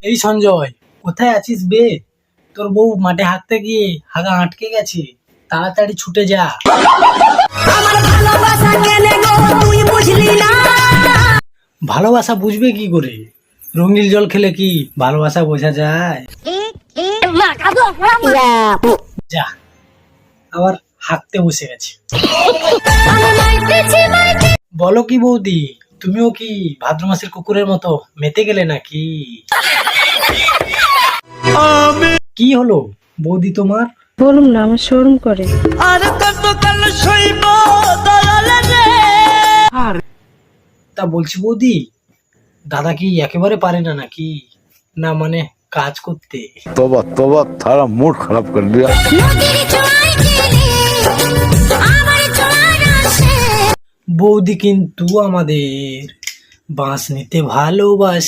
এই সঞ্জয়, কোথায় আছিস বে? তোর বউ মাঠে হাঁটতে গিয়ে হাগা আটকে গেছে, তাড়াতাড়ি ছুটে যা। ভালোবাসা বুঝবে কি করে? রঙিন জল খেলে কি ভালোবাসা বোঝা যায়? যা, আবার হাঁকতে বসে গেছে। বলো কি বৌদি, তুমিও কি ভাদ্র মাসের কুকুরের মতো মেতে গেলে নাকি? কি হলো বৌদি তোমার? বলুন না, আমার শরম করে। তা বলছি বৌদি, দাদা কি একেবারে পারে না নাকি? না মানে কাজ করতে? तोबा तोबा थारा मूड खराब कर दिया। বৌদি কিন্তু আমাদের বাঁশ নিতে ভালোবাসে।